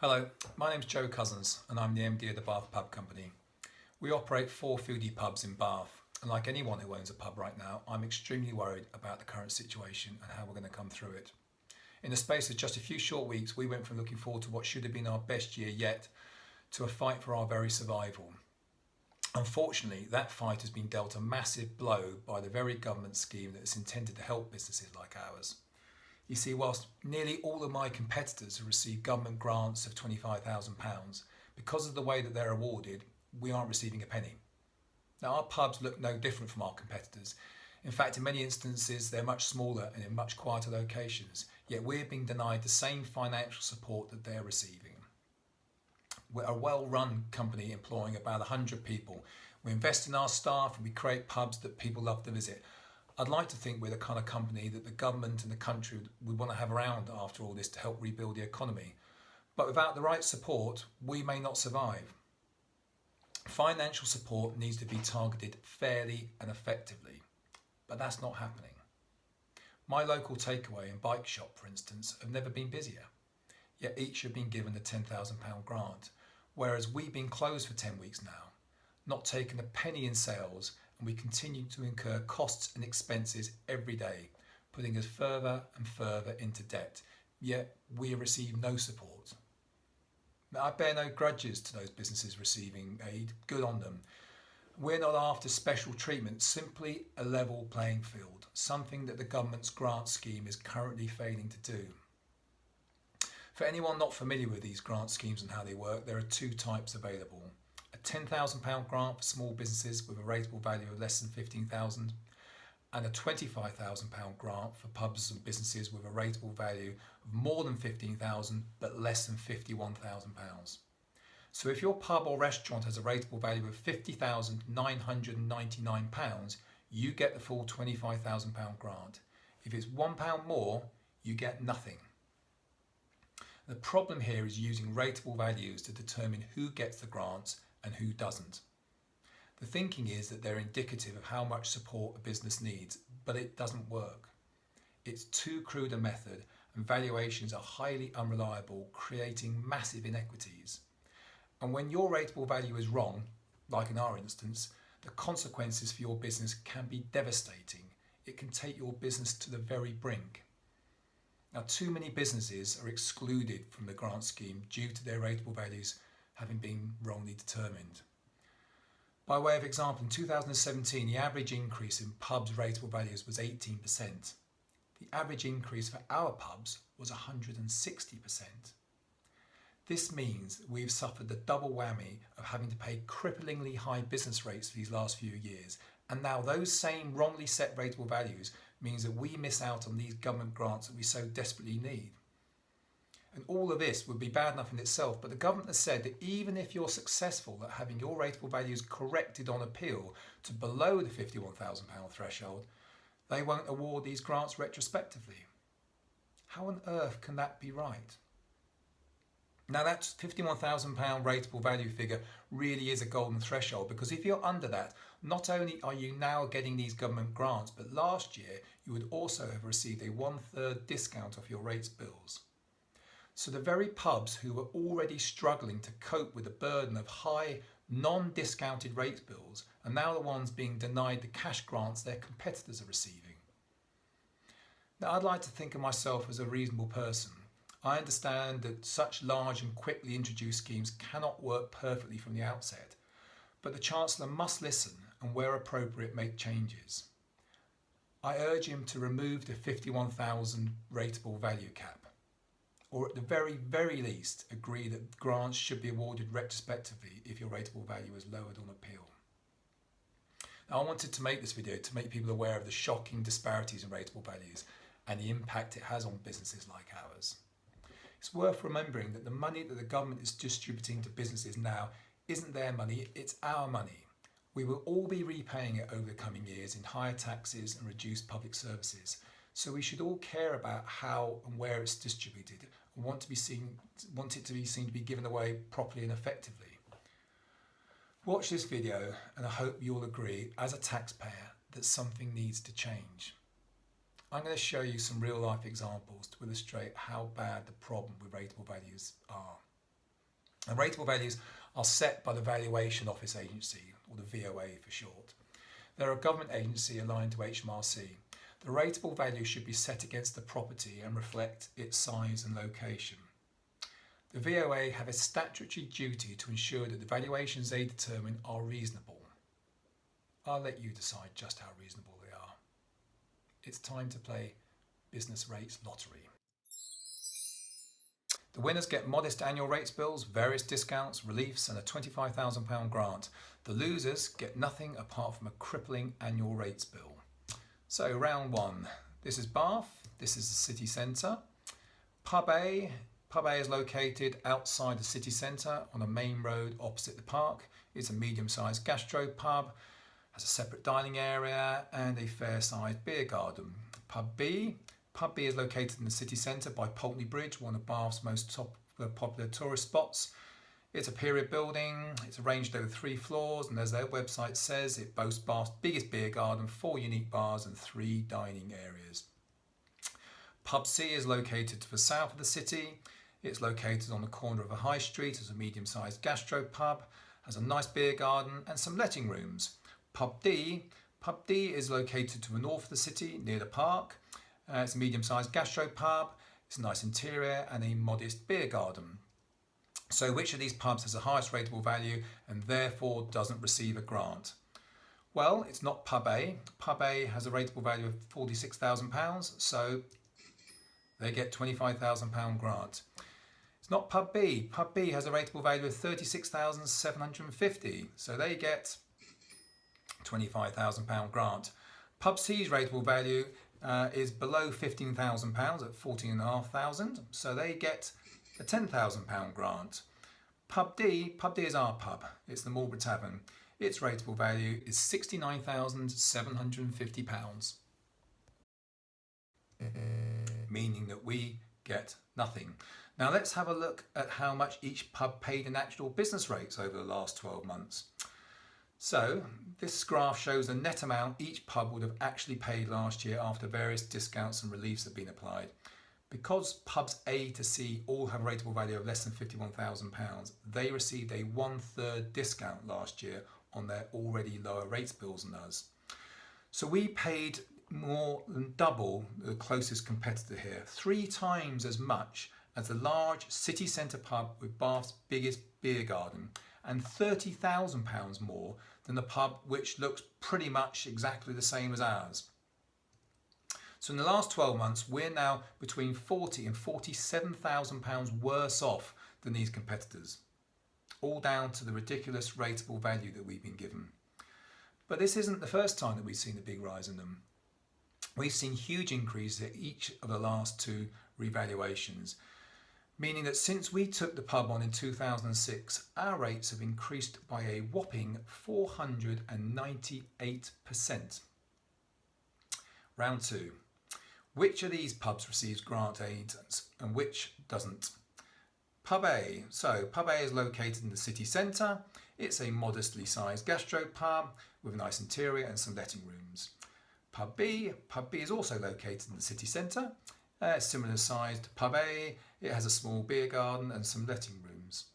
Hello, my name's Joe Cussens and I'm the MD of the Bath Pub Company. We operate 4 foodie pubs in Bath, and like anyone who owns a pub right now, I'm extremely worried about the current situation and how we're going to come through it. In the space of just a few short weeks, we went from looking forward to what should have been our best year yet to a fight for our very survival. Unfortunately, that fight has been dealt a massive blow by the very government scheme that is intended to help businesses like ours. You see, whilst nearly all of my competitors have received government grants of £25,000, because of the way that they're awarded, we aren't receiving a penny. Now, our pubs look no different from our competitors. In fact, in many instances, they're much smaller and in much quieter locations, yet we're being denied the same financial support that they're receiving. We're a well-run company employing about 100 people. We invest in our staff and we create pubs that people love to visit. I'd like to think we're the kind of company that the government and the country would want to have around after all this to help rebuild the economy. But without the right support, we may not survive. Financial support needs to be targeted fairly and effectively, but that's not happening. My local takeaway and bike shop, for instance, have never been busier, yet each have been given a £10,000 grant, whereas we've been closed for 10 weeks now, not taking a penny in sales, and we continue to incur costs and expenses every day, putting us further and further into debt, yet we receive no support. Now, I bear no grudges to those businesses receiving aid, good on them. We're not after special treatment, simply a level playing field, something that the government's grant scheme is currently failing to do. For anyone not familiar with these grant schemes and how they work, there are two types available. A £10,000 grant for small businesses with a rateable value of less than £15,000 and a £25,000 grant for pubs and businesses with a rateable value of more than £15,000 but less than £51,000. So if your pub or restaurant has a rateable value of £50,999, you get the full £25,000 grant. If it's £1 more, you get nothing. The problem here is using rateable values to determine who gets the grants and who doesn't. The thinking is that they're indicative of how much support a business needs, but it doesn't work. It's too crude a method and valuations are highly unreliable, creating massive inequities. And when your rateable value is wrong, like in our instance, the consequences for your business can be devastating. It can take your business to the very brink. Now, too many businesses are excluded from the grant scheme due to their rateable values having been wrongly determined. By way of example, in 2017, the average increase in pubs' rateable values was 18%. The average increase for our pubs was 160%. This means that we've suffered the double whammy of having to pay cripplingly high business rates for these last few years, and now those same wrongly set rateable values means that we miss out on these government grants that we so desperately need. And all of this would be bad enough in itself, but the government has said that even if you're successful at having your rateable values corrected on appeal to below the £51,000 threshold, they won't award these grants retrospectively. How on earth can that be right? Now, that £51,000 rateable value figure really is a golden threshold, because if you're under that, not only are you now getting these government grants, but last year you would also have received a 1/3 discount off your rates bills. So the very pubs who were already struggling to cope with the burden of high non-discounted rates bills are now the ones being denied the cash grants their competitors are receiving. Now, I'd like to think of myself as a reasonable person. I understand that such large and quickly introduced schemes cannot work perfectly from the outset, but the Chancellor must listen and, where appropriate, make changes. I urge him to remove the 51,000 rateable value cap, or at the very, very least agree that grants should be awarded retrospectively if your rateable value is lowered on appeal. Now, I wanted to make this video to make people aware of the shocking disparities in rateable values and the impact it has on businesses like ours. It's worth remembering that the money that the government is distributing to businesses now isn't their money, it's our money. We will all be repaying it over the coming years in higher taxes and reduced public services. So we should all care about how and where it's distributed and want it to be seen to be given away properly and effectively. Watch this video and I hope you'll agree, as a taxpayer, that something needs to change. I'm going to show you some real life examples to illustrate how bad the problem with rateable values are. The rateable values are set by the Valuation Office Agency, or the VOA for short. They're a government agency aligned to HMRC. The rateable value should be set against the property and reflect its size and location. The VOA have a statutory duty to ensure that the valuations they determine are reasonable. I'll let you decide just how reasonable they are. It's time to play Business Rates Lottery. The winners get modest annual rates bills, various discounts, reliefs and a £25,000 grant. The losers get nothing apart from a crippling annual rates bill. So round one. This is Bath. This is the city centre. Pub A. Pub A is located outside the city centre on a main road opposite the park. It's a medium-sized gastro pub, has a separate dining area and a fair-sized beer garden. Pub B. Pub B is located in the city centre by Pulteney Bridge, one of Bath's most popular tourist spots. It's a period building, it's arranged over 3 floors, and as their website says, it boasts Bath's biggest beer garden, 4 unique bars and 3 dining areas. Pub C is located to the south of the city. It's located on the corner of a high street as a medium-sized gastro pub, has a nice beer garden and some letting rooms. Pub D is located to the north of the city, near the park. It's a medium-sized gastro pub, it's a nice interior and a modest beer garden. So which of these pubs has the highest rateable value and therefore doesn't receive a grant? Well, it's not Pub A. Pub A has a rateable value of £46,000, so they get £25,000 grant. It's not Pub B. Pub B has a rateable value of £36,750, so they get £25,000 grant. Pub C's rateable value is below £15,000 at £14,500, so they get a £10,000 grant. Pub D is our pub. It's the Marlborough Tavern. Its rateable value is £69,750, meaning that we get nothing. Now let's have a look at how much each pub paid in actual business rates over the last 12 months. So this graph shows the net amount each pub would have actually paid last year after various discounts and reliefs have been applied. Because pubs A to C all have a rateable value of less than £51,000, they received a 1/3 discount last year on their already lower rates bills than us. So we paid more than double the closest competitor here, 3 times as much as the large city centre pub with Bath's biggest beer garden, and £30,000 more than the pub which looks pretty much exactly the same as ours. So in the last 12 months, we're now between £40,000 and £47,000 worse off than these competitors, all down to the ridiculous rateable value that we've been given. But this isn't the first time that we've seen a big rise in them. We've seen huge increases at each of the last 2 revaluations, meaning that since we took the pub on in 2006, our rates have increased by a whopping 498%. Round 2. Which of these pubs receives grant aid and which doesn't? Pub A. So Pub A is located in the city centre. It's a modestly sized gastro pub with a nice interior and some letting rooms. Pub B is also located in the city centre. Similar sized to Pub A, it has a small beer garden and some letting rooms.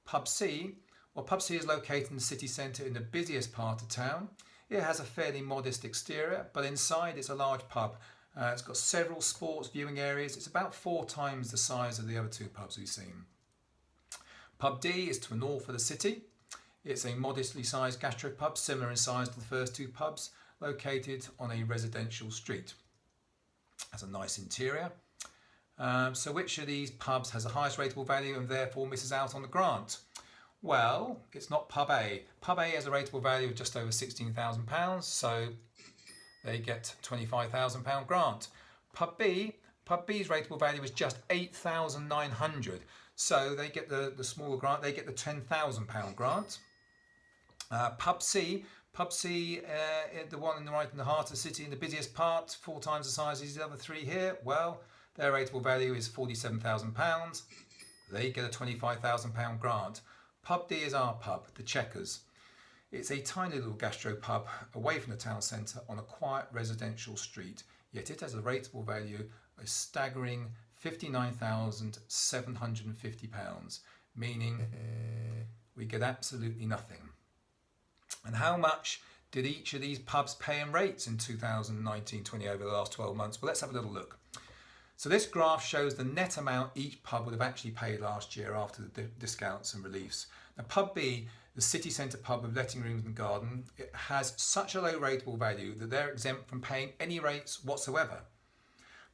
Pub C is located in the city centre in the busiest part of town. It has a fairly modest exterior, but inside it's a large pub. It's got several sports viewing areas. It's about 4 times the size of the other 2 pubs we've seen. Pub D is to the north of the city. It's a modestly sized gastropub, similar in size to the first 2 pubs, located on a residential street. Has a nice interior. So which of these pubs has the highest rateable value and therefore misses out on the grant? Well, it's not Pub A. Pub A has a rateable value of just over £16,000, so they get £25,000 grant. Pub B's rateable value is just £8,900, so they get the smaller grant. They get the £10,000 grant. Pub C, the one in the right in the heart of the city, in the busiest part, 4 times the size as the other 3 here. Well, their rateable value is £47,000. They get a £25,000 grant. Pub D is our pub, the Checkers. It's a tiny little gastro pub away from the town centre on a quiet residential street, yet it has a rateable value of a staggering £59,750. meaning we get absolutely nothing. And how much did each of these pubs pay in rates in 2019-20 over the last 12 months? Well, let's have a little look. So this graph shows the net amount each pub would have actually paid last year after the discounts and reliefs. Now, Pub B, the city centre pub with letting rooms and garden, it has such a low rateable value that they're exempt from paying any rates whatsoever.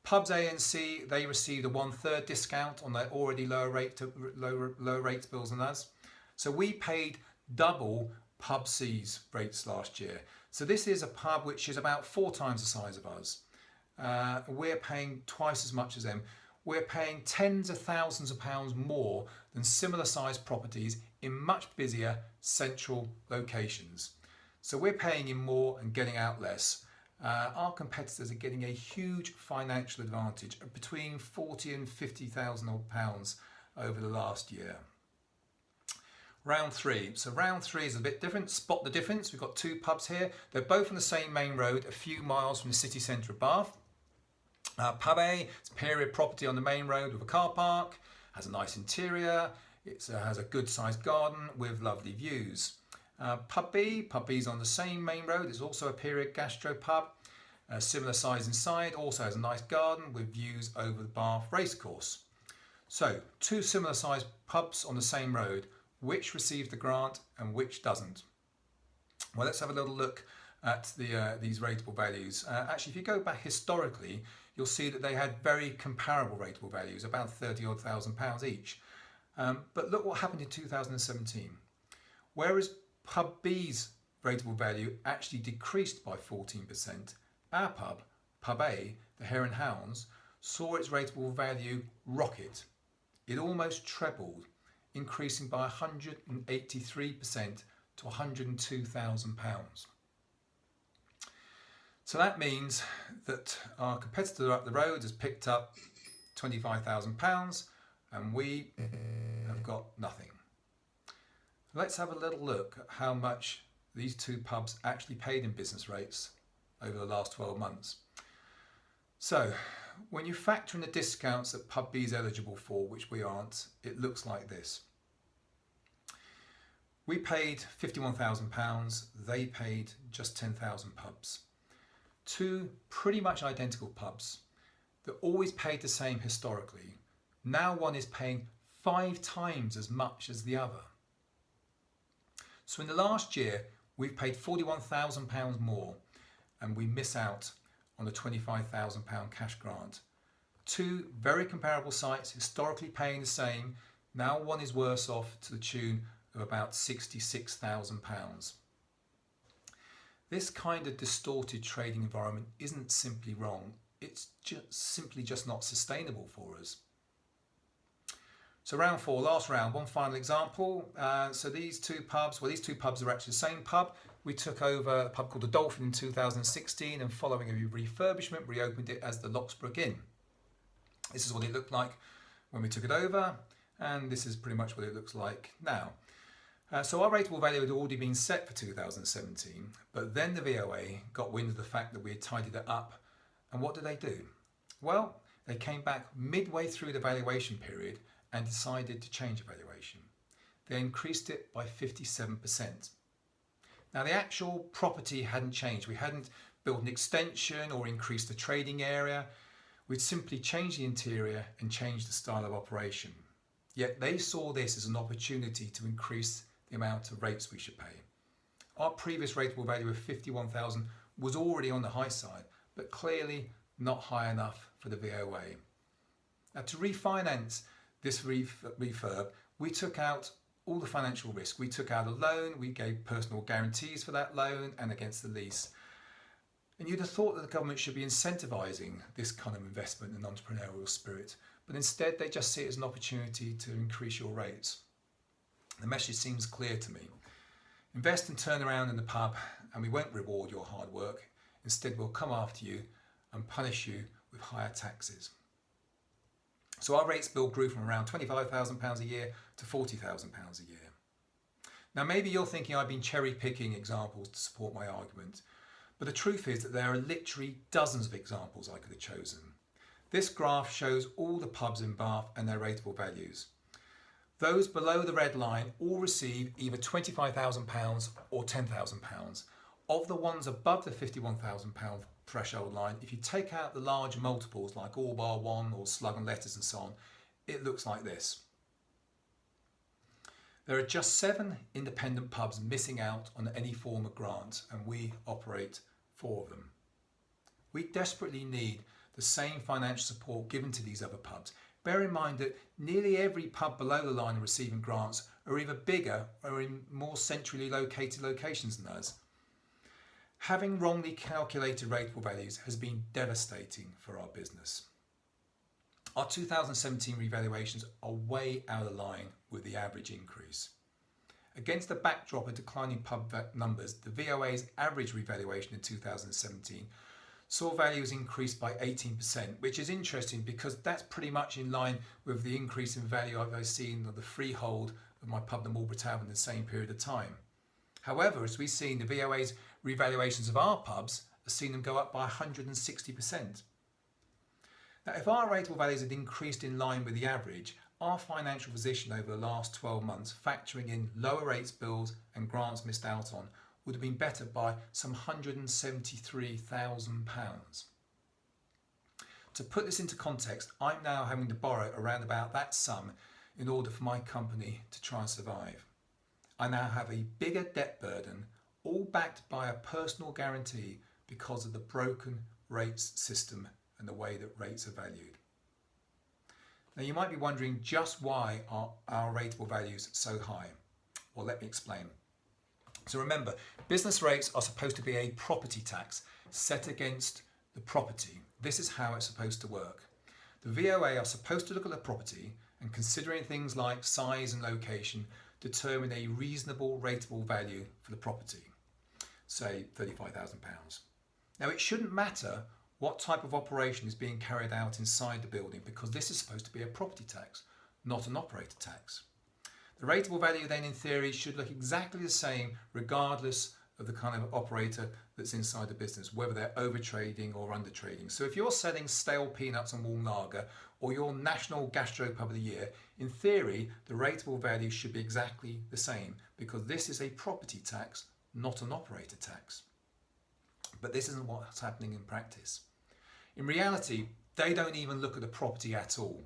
Pubs A and C, they received a 1/3 discount on their already lower rates bills than us. So we paid double Pub C's rates last year. So this is a pub which is about 4 times the size of us. We're paying twice as much as them. We're paying tens of thousands of pounds more than similar sized properties in much busier central locations. So we're paying in more and getting out less. Our competitors are getting a huge financial advantage of between 40 and 50,000 odd pounds over the last year. Round 3. So round 3 is a bit different. Spot the difference. We've got 2 pubs here. They're both on the same main road, a few miles from the city centre of Bath. Pub A, it's a period property on the main road with a car park, has a nice interior, it has a good sized garden with lovely views. Pub B's on the same main road, it's also a period gastro pub, similar size inside, also has a nice garden with views over the Bath racecourse. So 2 similar sized pubs on the same road, which receives the grant and which doesn't? Well, let's have a little look at these rateable values. Actually, if you go back historically, you'll see that they had very comparable rateable values, about 30 odd thousand pounds each. But look what happened in 2017. Whereas Pub B's rateable value actually decreased by 14%, our pub, Pub A, the Hare and Hounds, saw its rateable value rocket. It almost trebled, increasing by 183% to £102,000. So that means that our competitor up the road has picked up £25,000 and we have got nothing. Let's have a little look at how much these 2 pubs actually paid in business rates over the last 12 months. So when you factor in the discounts that Pub B is eligible for, which we aren't, it looks like this. We paid £51,000, they paid just 10,000 pubs. 2 pretty much identical pubs that always paid the same historically. Now one is paying 5 times as much as the other. So in the last year, we've paid £41,000 more and we miss out on a £25,000 cash grant. 2 very comparable sites, historically paying the same. Now one is worse off to the tune of about £66,000. This kind of distorted trading environment isn't simply wrong, it's simply just not sustainable for us. So round 4, last round, one final example. So these 2 pubs are actually the same pub. We took over a pub called the Dolphin in 2016 and following a refurbishment, reopened it as the Locksbrook Inn. This is what it looked like when we took it over, and this is pretty much what it looks like now. So our rateable value had already been set for 2017, but then the VOA got wind of the fact that we had tidied it up. And what did they do? Well, they came back midway through the valuation period and decided to change the valuation. They increased it by 57%. Now the actual property hadn't changed. We hadn't built an extension or increased the trading area. We'd simply changed the interior and changed the style of operation. Yet they saw this as an opportunity to increase the amount of rates we should pay. Our previous rateable value of 51,000 was already on the high side, but clearly not high enough for the VOA. Now to refinance this refurb, we took out all the financial risk. We took out a loan, we gave personal guarantees for that loan and against the lease. And you'd have thought that the government should be incentivising this kind of investment and entrepreneurial spirit, but instead they just see it as an opportunity to increase your rates. The message seems clear to me. Invest and turn around in the pub and we won't reward your hard work. Instead we'll come after you and punish you with higher taxes. So our rates bill grew from around £25,000 a year to £40,000 a year. Now maybe you're thinking I've been cherry picking examples to support my argument, but the truth is that there are literally dozens of examples I could have chosen. This graph shows all the pubs in Bath and their rateable values. Those below the red line all receive either £25,000 or £10,000. Of the ones above the £51,000 threshold line, if you take out the large multiples like All Bar One or Slug and Letters and so on, it looks like this. There are just 7 independent pubs missing out on any form of grant, and we operate 4 of them. We desperately need the same financial support given to these other pubs. Bear in mind that nearly every pub below the line receiving grants are either bigger or in more centrally located locations than us. Having wrongly calculated rateable values has been devastating for our business. Our 2017 revaluations are way out of line with the average increase. Against the backdrop of declining pub numbers, the VOA's average revaluation in 2017 saw values increase by 18%, which is interesting because that's pretty much in line with the increase in value I've seen of the freehold of my pub, the Marlborough Tavern, in the same period of time. However, as we've seen, the VOA's revaluations of our pubs have seen them go up by 160%. Now, if our rateable values had increased in line with the average, our financial position over the last 12 months, factoring in lower rates bills and grants missed out on, would have been better by some £173,000. To put this into context, I'm now having to borrow around about that sum in order for my company to try and survive. I now have a bigger debt burden, all backed by a personal guarantee because of the broken rates system and the way that rates are valued. Now you might be wondering just why are our rateable values so high? Well, let me explain. So remember, business rates are supposed to be a property tax set against the property. This is how it's supposed to work. The VOA are supposed to look at the property and, considering things like size and location, determine a reasonable rateable value for the property, say £35,000. Now it shouldn't matter what type of operation is being carried out inside the building because this is supposed to be a property tax, not an operator tax. The rateable value then in theory should look exactly the same regardless of the kind of operator that's inside the business, whether they're overtrading or undertrading. So if you're selling stale peanuts and warm lager or your national gastropub of the year, in theory the rateable value should be exactly the same because this is a property tax, not an operator tax. But this isn't what's happening in practice. In reality, they don't even look at the property at all.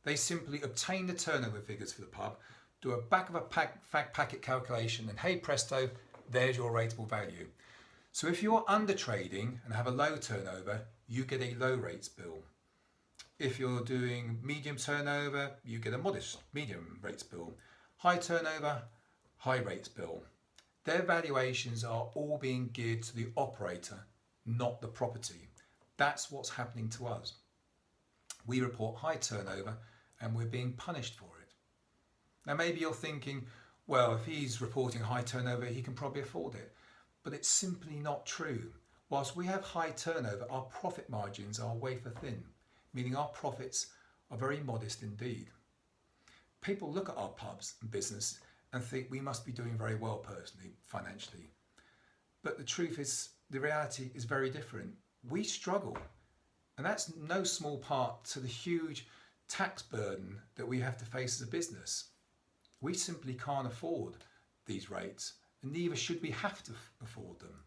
They simply obtain the turnover figures for the pub, do a back of a packet calculation, and hey presto, there's your rateable value. So if you're under trading and have a low turnover, you get a low rates bill. If you're doing medium turnover, you get a modest medium rates bill. High turnover, high rates bill. Their valuations are all being geared to the operator, not the property. That's what's happening to us. We report high turnover and we're being punished for it. Now maybe you're thinking, well, if he's reporting high turnover, he can probably afford it. But it's simply not true. Whilst we have high turnover, our profit margins are wafer thin, meaning our profits are very modest indeed. People look at our pubs and business and think we must be doing very well personally, financially. But the truth is, the reality is very different. We struggle. And that's no small part to the huge tax burden that we have to face as a business. We simply can't afford these rates, and neither should we have to afford them.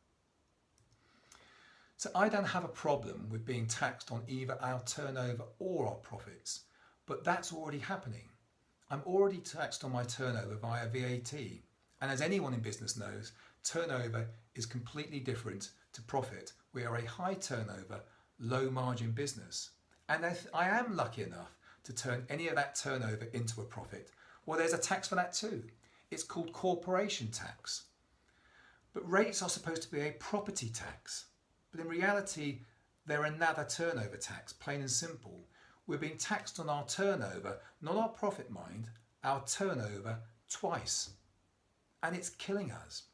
So I don't have a problem with being taxed on either our turnover or our profits, but that's already happening. I'm already taxed on my turnover via VAT, and as anyone in business knows, turnover is completely different to profit. We are a high turnover, low margin business. And if I am lucky enough to turn any of that turnover into a profit, well, there's a tax for that too. It's called corporation tax. But rates are supposed to be a property tax. But in reality, they're another turnover tax, plain and simple. We're being taxed on our turnover, not our profit mind, our turnover twice. And it's killing us.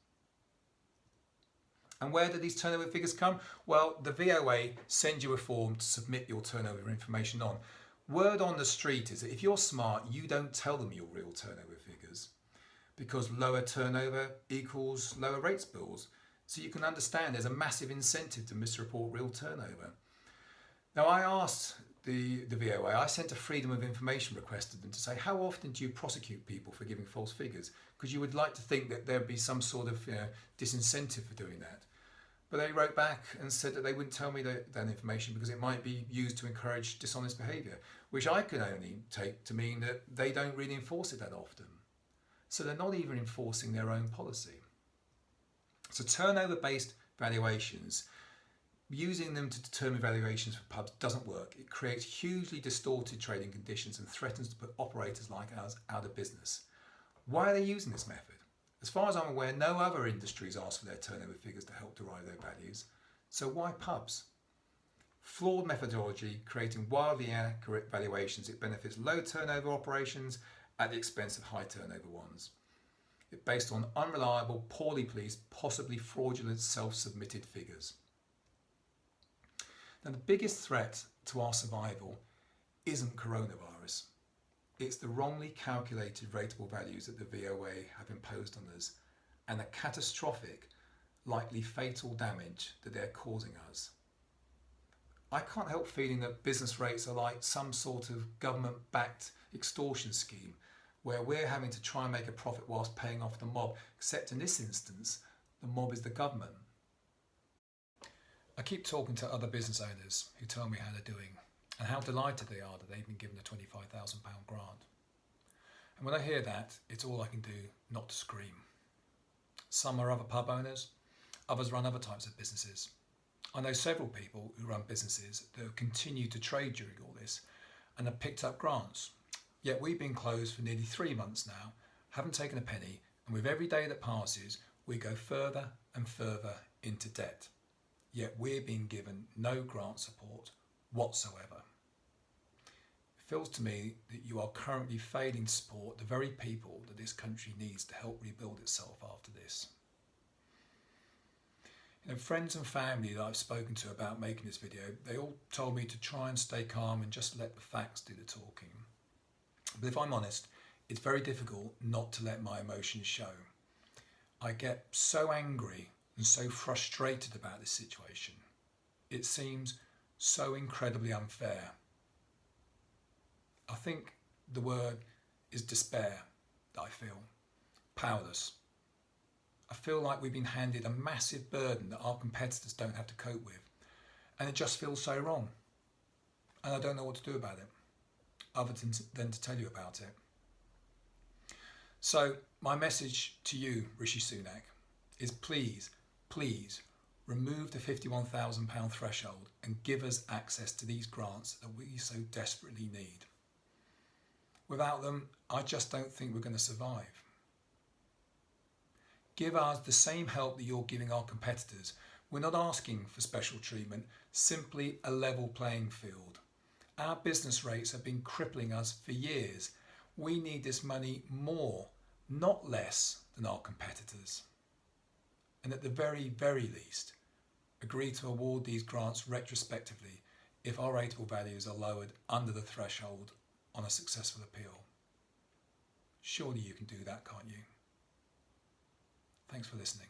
And where do these turnover figures come? Well, the VOA sends you a form to submit your turnover information on. Word on the street is that if you're smart, you don't tell them your real turnover figures because lower turnover equals lower rates bills. So you can understand there's a massive incentive to misreport real turnover. Now I asked the VOA, I sent a freedom of information request to them to say, how often do you prosecute people for giving false figures? Because you would like to think that there'd be some sort of disincentive for doing that. But they wrote back and said that they wouldn't tell me that information because it might be used to encourage dishonest behaviour, which I can only take to mean that they don't really enforce it that often. So they're not even enforcing their own policy. So turnover-based valuations, using them to determine valuations for pubs doesn't work. It creates hugely distorted trading conditions and threatens to put operators like ours out of business. Why are they using this method? As far as I'm aware, no other industries ask for their turnover figures to help derive their values. So why pubs? Flawed methodology, creating wildly inaccurate valuations. It benefits low turnover operations at the expense of high turnover ones. It's based on unreliable, poorly policed, possibly fraudulent self-submitted figures. Now, the biggest threat to our survival isn't coronavirus. It's the wrongly calculated rateable values that the VOA have imposed on us and the catastrophic, likely fatal damage that they're causing us. I can't help feeling that business rates are like some sort of government-backed extortion scheme where we're having to try and make a profit whilst paying off the mob, except in this instance, the mob is the government. I keep talking to other business owners who tell me how they're doing and how delighted they are that they've been given a £25,000 grant. And when I hear that, it's all I can do not to scream. Some are other pub owners, others run other types of businesses. I know several people who run businesses that have continued to trade during all this and have picked up grants. Yet we've been closed for nearly 3 months now, haven't taken a penny, and with every day that passes, we go further and further into debt. Yet we're being given no grant support whatsoever. It feels to me that you are currently failing to support the very people that this country needs to help rebuild itself after this. Friends and family that I've spoken to about making this video, they all told me to try and stay calm and just let the facts do the talking. But if I'm honest, it's very difficult not to let my emotions show. I get so angry and so frustrated about this situation. It seems so incredibly unfair. I think the word is despair that I feel. Powerless. I feel like we've been handed a massive burden that our competitors don't have to cope with. And it just feels so wrong. And I don't know what to do about it, other than to tell you about it. So my message to you, Rishi Sunak, is please remove the £51,000 threshold and give us access to these grants that we so desperately need. Without them, I just don't think we're going to survive. Give us the same help that you're giving our competitors. We're not asking for special treatment, simply a level playing field. Our business rates have been crippling us for years. We need this money more, not less, than our competitors. And at the very, very least, agree to award these grants retrospectively if our rateable values are lowered under the threshold on a successful appeal. Surely you can do that, can't you? Thanks for listening.